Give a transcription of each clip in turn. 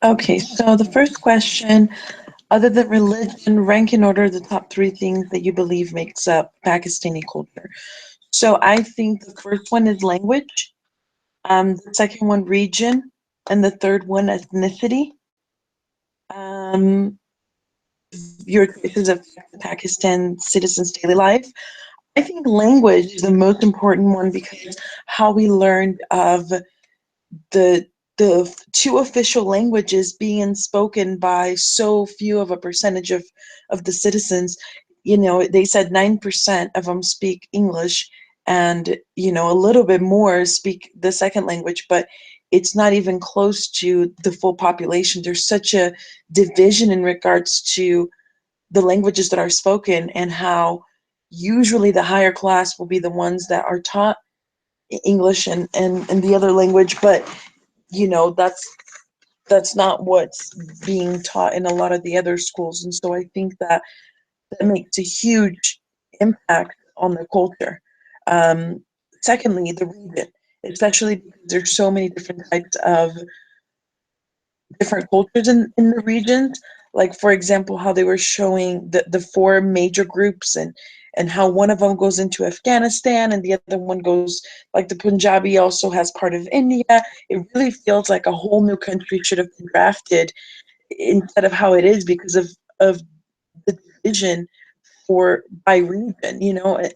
Okay, so the first question, other than religion, rank in order the top three things that you believe makes up Pakistani culture. So I think the first one is language, the second one region, and the third one ethnicity. Um, your choices affect Pakistan citizens' daily life. I think language is the most important one because how we learned of the two official languages being spoken by so few of a percentage of the citizens. They said 9% of them speak English, and a little bit more speak the second language, but it's not even close to the full population. There's such a division in regards to the languages that are spoken, and how usually the higher class will be the ones that are taught English and the other language, but that's not what's being taught in a lot of the other schools. And so I think that that makes a huge impact on the culture. um, Secondly, the region, especially because there's so many different types of different cultures in the regions. Like, for example, how they were showing the four major groups, and how one of them goes into Afghanistan and the other one goes, like, the Punjabi also has part of India. It really feels like a whole new country should have been drafted instead of how it is, because of the division for by region,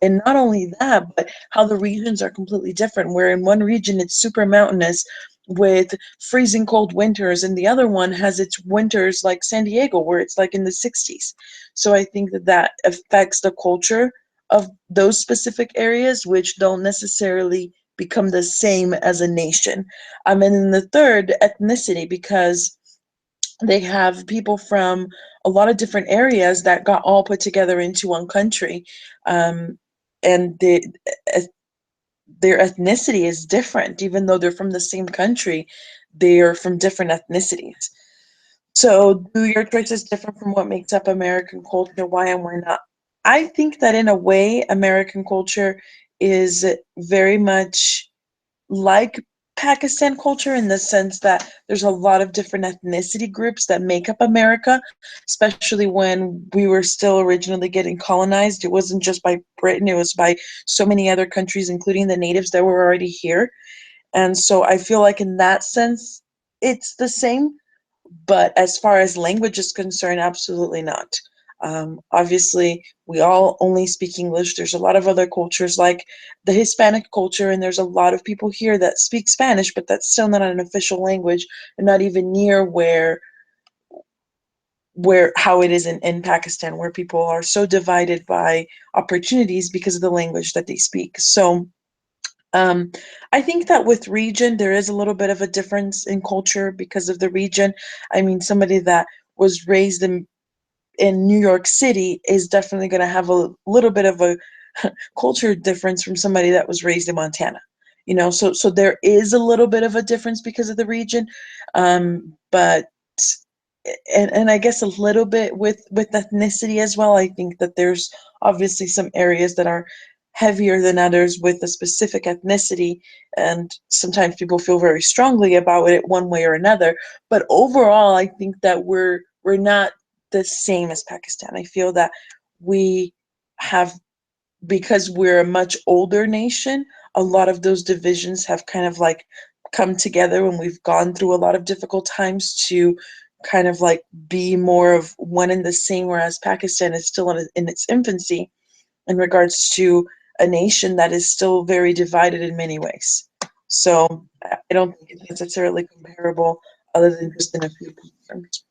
and not only that, but how the regions are completely different. Where in one region it's super mountainous with freezing cold winters, and the other one has its winters like San Diego, where it's like in the 60s. So I think that that affects the culture of those specific areas, which don't necessarily become the same as a nation. And then the third, ethnicity, because they have people from a lot of different areas that got all put together into one country. um, and their ethnicity is different, even though they're from the same country. They are from different ethnicities. So, do your choices different from what makes up American culture? Why and why not? I think that in a way, American culture is very much like Pakistan culture, in the sense that there's a lot of different ethnicity groups that make up America, especially when we were still originally getting colonized. It wasn't just by Britain, it was by so many other countries, including the natives that were already here. And so I feel like in that sense, it's the same. But as far as language is concerned, absolutely not. Obviously, we all only speak English. There's a lot of other cultures like the Hispanic culture, and there's a lot of people here that speak Spanish, but that's still not an official language, and not even near where how it is in Pakistan, where people are so divided by opportunities because of the language that they speak. So um, I think that with region, there is a little bit of a difference in culture because of the region. I mean, somebody that was raised in New York City is definitely going to have a little bit of a culture difference from somebody that was raised in Montana. So there is a little bit of a difference because of the region. But and I guess a little bit with ethnicity as well. I think that there's obviously some areas that are heavier than others with a specific ethnicity, and sometimes people feel very strongly about it one way or another. But overall, I think that we're not the same as Pakistan. I feel that we have, because we're a much older nation, a lot of those divisions have kind of like come together, and we've gone through a lot of difficult times to kind of like be more of one and the same, whereas Pakistan is still in its infancy in regards to a nation that is still very divided in many ways. So I don't think it's necessarily comparable, other than just in a few terms.